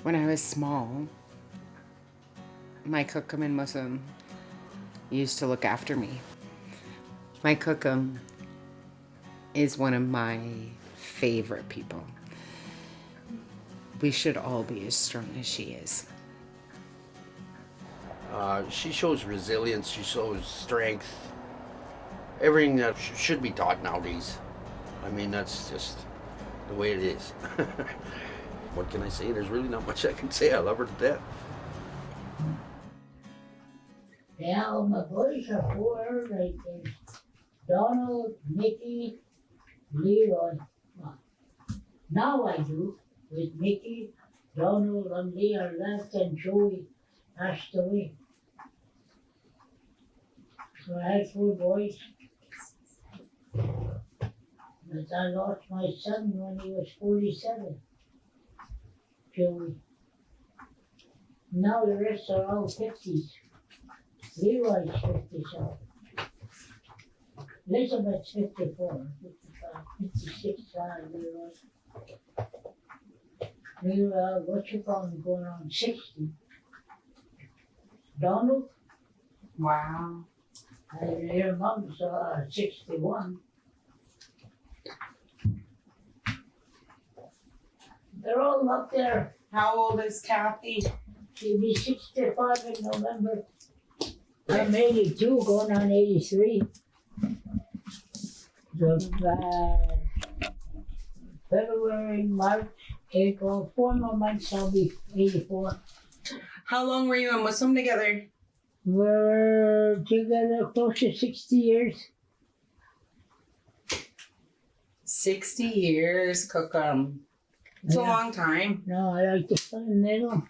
When I was small, my cookum and Muslim used to look after me. My cookum is one of my favorite people. We should all be as strong as she is. She shows resilience, she shows strength. Everything that should be taught nowadays. I mean, that's just the way it is. What can I say? There's really not much I can say. I love her to death. Yeah, my boys are four, like Donald, Mickey, Leroy. Now I do, with Mickey, Donald, and Lee are left, and Joey passed away. So I had four boys. But I lost my son when he was 47, Joey. Now the rest are all 50s. Leroy's 57. Elizabeth's 54, 55, 56, Leroy. Leroy, what you call him, going on 60. Donald? Wow. And your mom's 61. They're all up there. How old is Kathy? She'll be 65 in November. I'm 82, going on 83. So, February, March, April, 4 more months I'll be 84. How long were you and Muslim together? We're together close to 60 years. 60 years, cookum. It's a long time. No, I like to stay in the middle.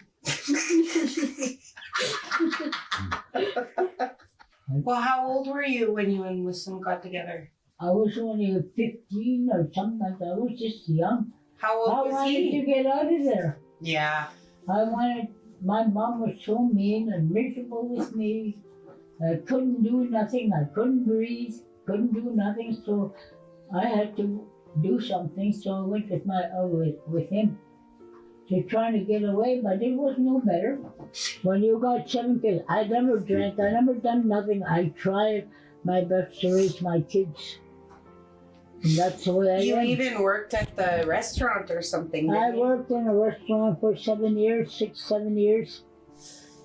Well, how old were you when you and Muslim got together? I was only 15 or something like that. I was just young. How old I was wanted he? to get out of there. Yeah. My mom was so mean and miserable with me. I couldn't do nothing. I couldn't breathe. Couldn't do nothing. So I had to do something. So I went with him to trying to get away, but it was no better. When you got 7 kids, I never drank. I never done nothing. I tried my best to raise my kids. And that's the way I You am. even worked at the restaurant or something, I didn't you? worked in a restaurant for 7 years, 6, 7 years.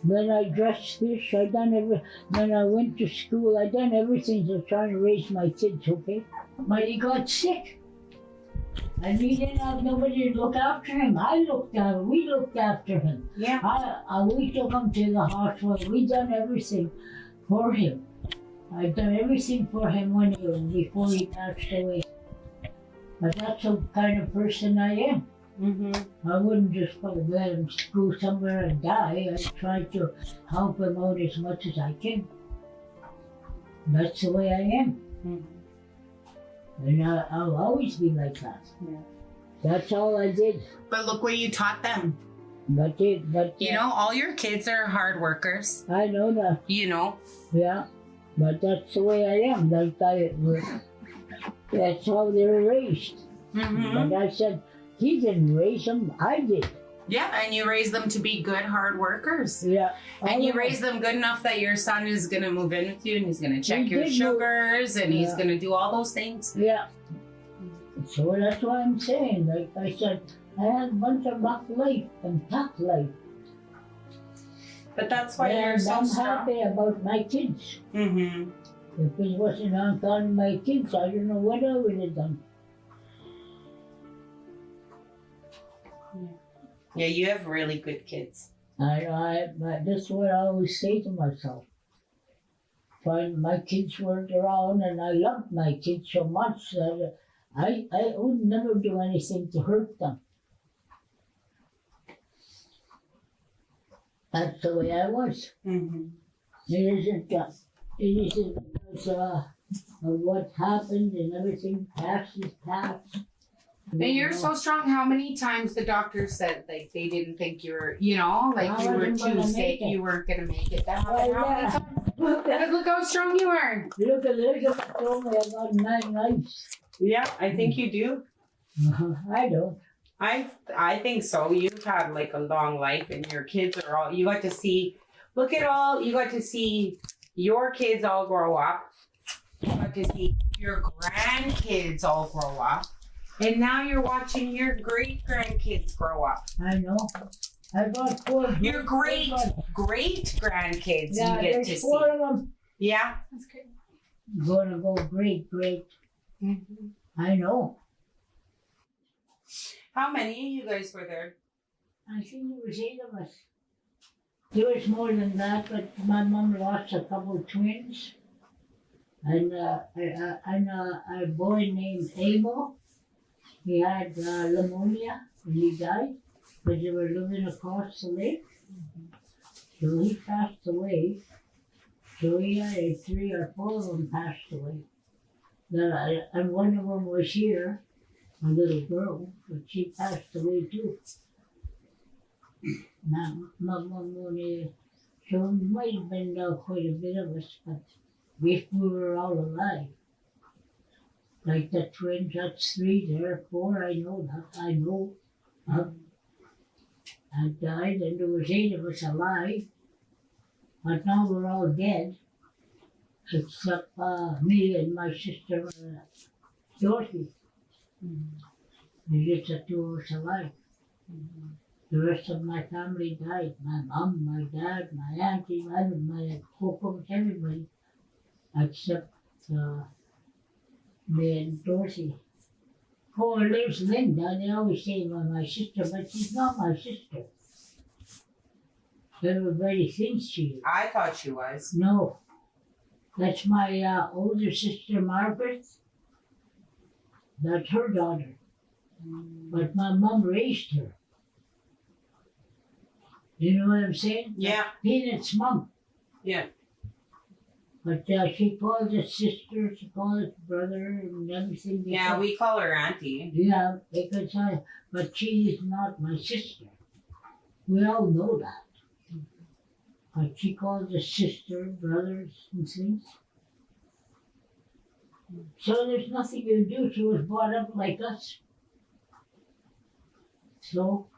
Then I dressed fish. When I went to school, I done everything to try to raise my kids, okay? But he got sick. And we didn't have nobody to look after him. We looked after him. Yeah. We took him to the hospital. We done everything for him. I done everything for him before he passed away. But that's the kind of person I am. Mm-hmm. I wouldn't just let him go somewhere and die. I try to help him out as much as I can. That's the way I am. Mm-hmm. And I'll always be like that. Yeah. That's all I did. But look what you taught them. But You know, all your kids are hard workers. I know that. You know. Yeah. But that's the way I am. That's how they're raised. Mm-hmm. But I said, he didn't raise them, I did. Yeah, and you raise them to be good, hard workers. Yeah. And you raise them good enough that your son is going to move in with you and he's going to check your sugars and he's going to do all those things. Yeah. So that's what I'm saying. Like I said, I had a bunch of rough life and tough life. But that's why you're so I'm strong. happy about my kids. Mm-hmm. If it wasn't on account of my kids, I don't know what I would have done. Yeah, you have really good kids. But that's what I always say to myself. My kids weren't around, and I loved my kids so much that I would never do anything to hurt them. That's the way I was. Mm-hmm. It isn't because of what happened and everything past. And you're so strong. How many times the doctor said like they didn't think you were, you know, like I you were wasn't too gonna sick, make it. you weren't gonna make it. That Oh, happened how many yeah. times? Look how strong you are. Look at Elizabeth told me I got 9 lives. Yeah, I think you do. I don't. I think so. You've had like a long life, and your kids are all. You got to see. Look at all. You got to see your kids all grow up. You got to see your grandkids all grow up, and now you're watching your great grandkids grow up. I know. I got 4. Your great grandkids. Yeah, you get there's to 4 see. of them. Yeah. That's great. Gonna go great. Mm-hmm. I know. How many of you guys were there? I think there was 8 of us. There was more than that, but my mom lost a couple of twins. And a boy named Abel. He had pneumonia and he died because they were living across the lake. So he passed away. So he had 3 or 4 of them passed away. And one of them was here, a little girl, but she passed away too. My mom only, so it might have been quite a bit of us, but we were all alive. Like the twins, that's 3 there, 4, I know that, I know. I died and there was 8 of us alive, but now we're all dead, except me and my sister Dorothy. There's just the 2 of us alive. The rest of my family died. My mom, my dad, my auntie, my whole everybody, except me and Dorothy. Oh, there's Linda. They always say my sister, but she's not my sister. Everybody thinks she is. I thought she was. No. That's my older sister, Margaret. That's her daughter. But my mom raised her. You know what I'm saying? Yeah. Peanut's mom. Yeah. But she calls us sister, she calls us brother, and everything. Yeah, we call her auntie. Yeah, because but she is not my sister. We all know that. But she calls us sister, brothers, and things. So there's nothing you do. She was brought up like us. So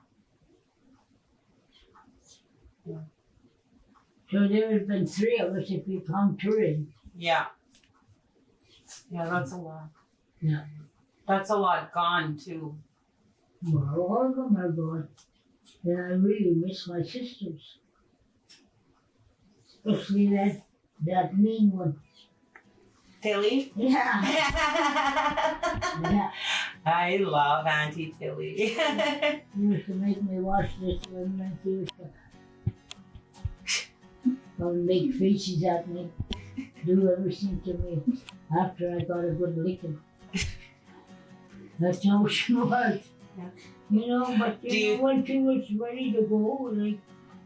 there have been 3 of us if we count touring. Yeah. Yeah, that's a lot. Yeah. That's a lot gone too. Well, all of them are gone. And I really miss my sisters. Especially that mean one. Tilly? Yeah. Yeah. I love Auntie Tilly. She used to make me watch this one and she used to make faces at me, do everything to me after I got a good licking. That's how she was. Yeah. You know, but when she was ready to go, like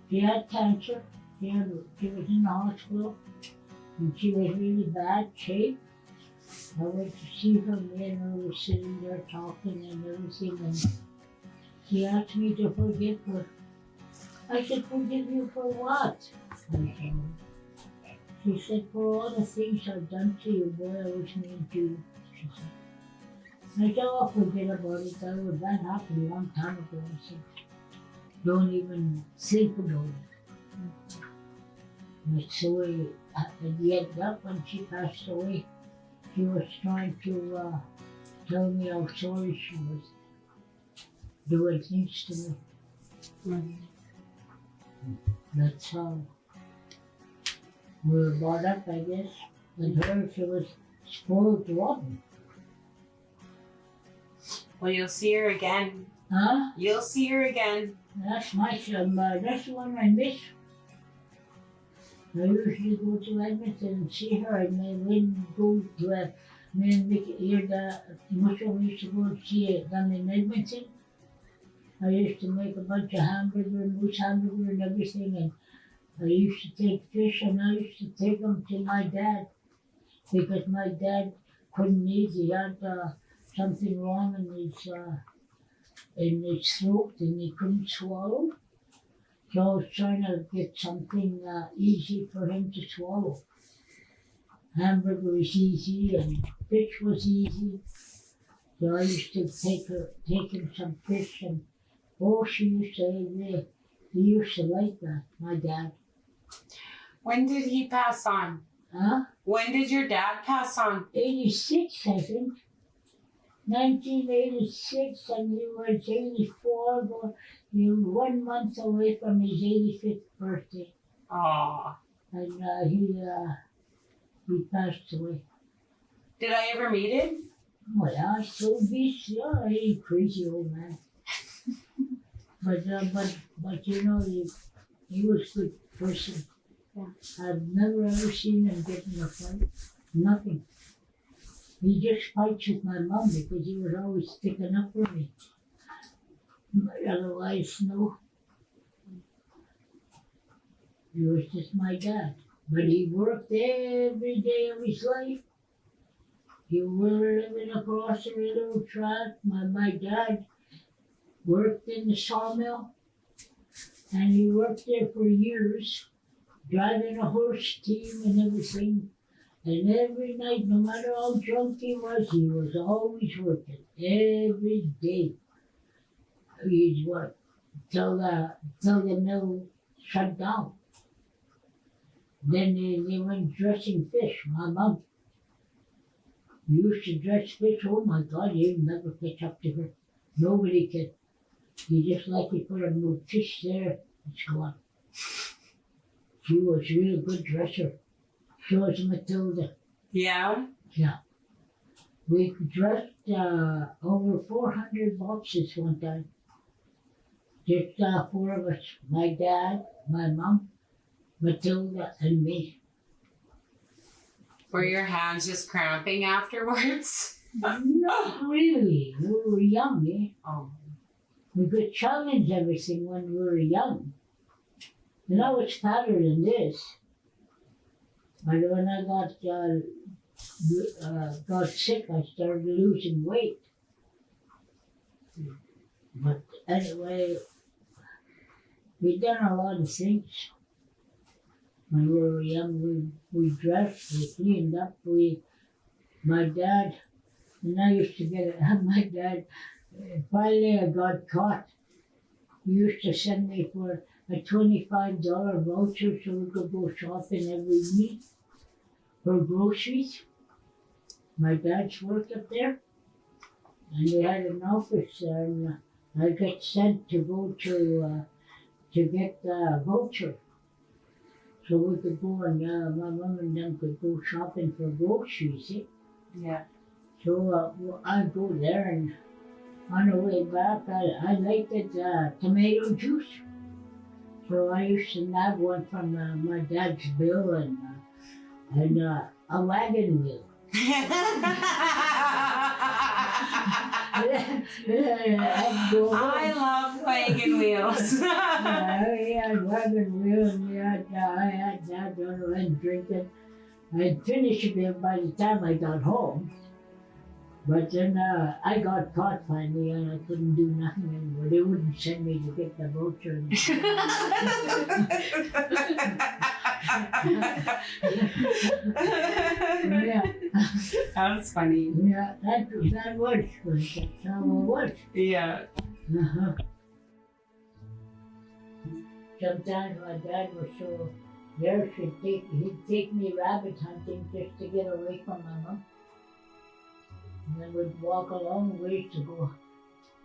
she had cancer, she was in the hospital, and she was really bad shape. I went to see her, me and her were sitting there talking and everything, and she asked me to forgive her. I said, forgive you for what? She said, for all the things I've done to you, boy, I was mean to you. She said. I said, oh, forget about it. That happened a long time ago. I said, don't even think about it. That's the way, and yet that when she passed away, she was trying to tell me how sorry she was doing things to me. That's how we were brought up, I guess. And her, she was spoiled rotten. Well, you'll see her again. Huh? You'll see her again. That's my son. That's the one I miss. I usually go to Edmonton and see her. And then go to me and Mickey here. The Muscle used to go and see them in Edmonton. I used to make a bunch of hamburger and moose hamburger and everything, and I used to take fish and I used to take them to my dad because my dad couldn't eat. He had something wrong in his throat and he couldn't swallow. So I was trying to get something easy for him to swallow. Hamburger was easy and fish was easy. So I used to take him some fish, and oh, she used to, he used to like that, my dad. When did he pass on? Huh? When did your dad pass on? 86, I think. 1986, and he was 84, but he was 1 month away from his 85th birthday. Oh. And he passed away. Did I ever meet him? Well, I so beast, yeah, he's a crazy old man. but you know, he was a good person. Yeah. I've never ever seen him get in a fight. Nothing. He just fights with my mom because he was always sticking up for me. But otherwise, no. He was just my dad. But he worked every day of his life. He was living across the railroad track. My dad worked in the sawmill, and he worked there for years, driving a horse team and everything. And every night, no matter how drunk he was always working, every day. He'd work till the mill shut down. Then they went dressing fish. My mom used to dress fish. Oh my God, you'd never catch up to her. Nobody could. You just like you put a little fish there, it's gone. She was a real good dresser. So was Matilda. Yeah? Yeah. We dressed over 400 boxes one time. Just 4 of us. My dad, my mom, Matilda, and me. Were your hands just cramping afterwards? Not really. We were young, eh? Oh. We could challenge everything when we were young. And I was fatter than this. But when I got sick, I started losing weight. But anyway, we done a lot of things. When we were young, we dressed, we cleaned up, my dad, and I used to get it, my dad, finally I got caught. He used to send me for a $25 voucher so we could go shopping every week for groceries. My dad's worked up there, and they had an office there, and I got sent to go to get the voucher. So we could go and my mom and them could go shopping for groceries. Eh? Yeah. So I'd go there, and on the way back, I liked tomato juice. So I used to nab one from my dad's bill and a wagon wheel. I love wagon wheels. I had wagon wheel, and I had that and drinking. I'd finish it by the time I got home. But then I got caught finally, and I couldn't do nothing anymore. They wouldn't send me to get the voucher. Yeah. That was funny. Yeah, that was. That's how it was. Yeah. Uh-huh. Sometimes my dad was so there, he'd take me rabbit hunting just to get away from my mom. And then we'd walk a long way to go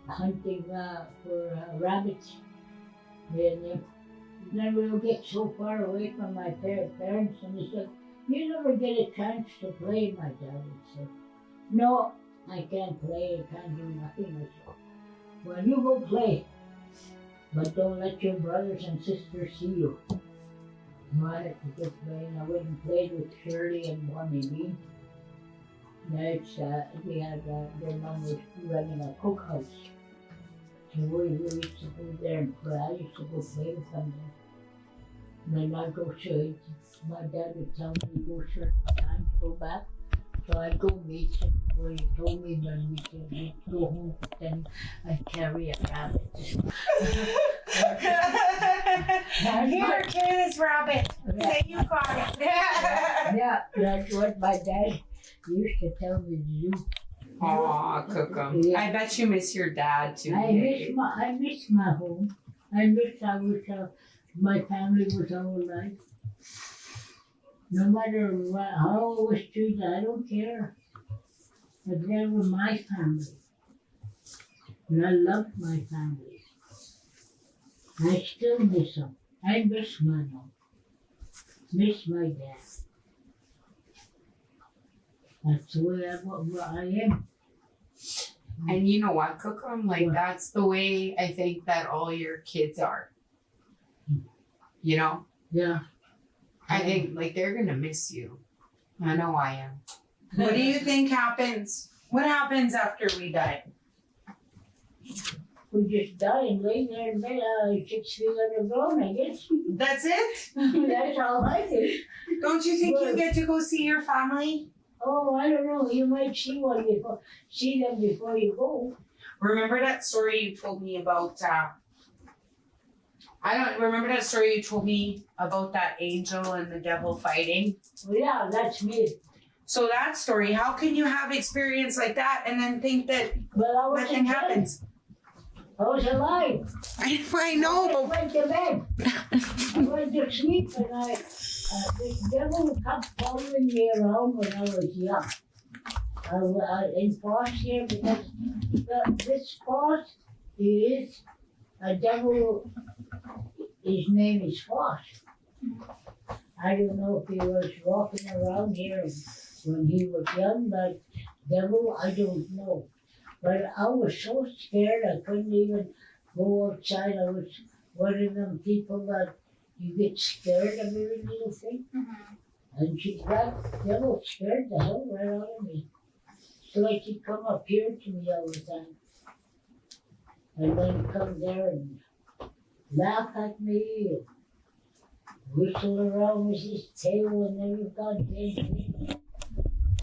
hunting for rabbits. And then we'll get so far away from my parents, and he said, "You never get a chance to play," my dad would say. "No, I can't play, I can't do nothing." I said, "Well, you go play, but don't let your brothers and sisters see you." So I had to just play, and I went and played with Shirley and Bonnie Bean. We had their mom was running a cookhouse. So we used to go there and play. I used to go play with them there. And then I'd go to, my dad would tell me to go certain time to go back. So I'd go meet him where he told me when we could go home, but then I'd carry a rabbit. Here, carry this rabbit. Say you caught it. Yeah, that's what my dad used to tell me to do. Aw, Cookum. Yeah. I bet you miss your dad too. I miss my home. I wish my family was all alive. No matter how it was treated, I don't care. But they were my family. And I loved my family. I still miss them. I miss my mom. Miss my dad. That's the way I am. And you know what, Cookum? Like, What? that's the way I think that all your kids are. You know? Yeah. I think, like, they're gonna miss you. I know I am. What do you think happens? What happens after we die? We just die and lay there in bed 6 feet underground, I guess. That's it? That's all I do. Don't you think you Well- get to go see your family? Oh, I don't know. You might see them before you go. Remember that story you told me about? I don't remember that story you told me about that angel and the devil fighting. Well, yeah, that's me. So that story, how can you have experience like that and then think that Well, I was nothing happens? I was alive. I know, I but went to bed. I went to sleep, and this devil kept following me around when I was young. I was in foster care because this boss is a devil. His name is Foss. I don't know if he was walking around here when he was young, but devil, I don't know. But I was so scared I couldn't even go outside. I was one of them people that you get scared of every little thing. And that devil scared the hell right out of me. So like he'd come up here to me all the time. And then come there and laugh at me, and whistle around with his tail and every goddamn thing.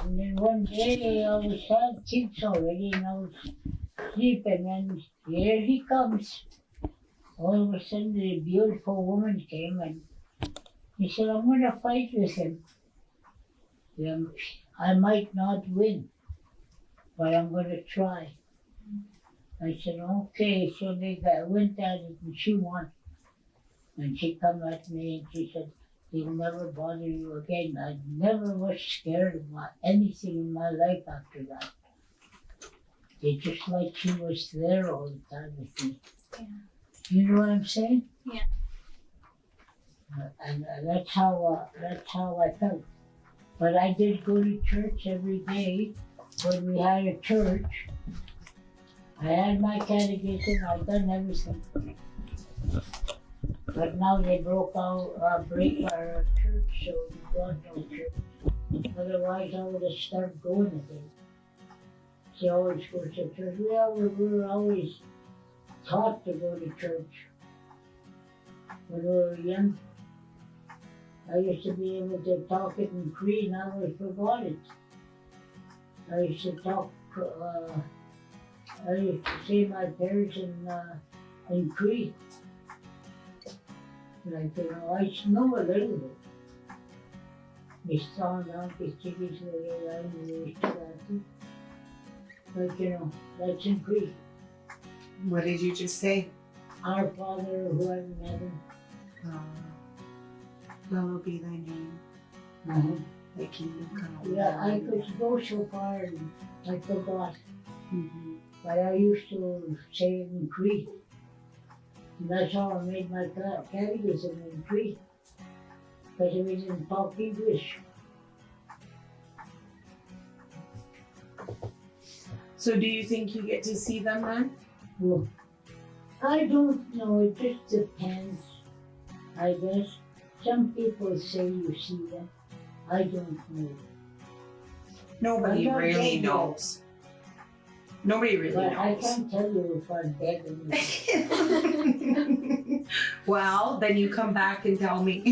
And then one day I was had kids already and I was sleeping and here he comes. All of a sudden a beautiful woman came and he said, I'm going to fight with him. I might not win, but I'm going to try. I said, okay. So they went at it and she won. And she come at me and she said, he'll never bother you again. I never was scared of anything in my life after that. It's just like she was there all the time with me. Yeah. You know what I'm saying? Yeah. And that's how I felt. But I did go to church every day when we had a church. I had my catechism, I've done everything. But now they break our church, so we got no church. Otherwise, I would have started going again. She always goes to church. We were always taught to go to church. When we were young, I used to be able to talk it in Cree, now I forgot it. I used to talk, I used to say my prayers in Cree. Like, I know a little bit. We saw down the chickens and we used to that. But that's in Cree. what did you just say? Our Father who art in heaven. Hallowed be thy name. Thy kingdom come. Yeah, I could go so far and I forgot. Mm-hmm. But I used to say it in Cree. And that's how I made my catechism in Cree. Because we didn't talk English. So do you think you get to see them then? Well, I don't know, it just depends, I guess. Some people say you see them. I don't know. Nobody I'm not really saying that. knows. Nobody really But I knows. can't tell you if I'm dead or not. Well, then you come back and tell me.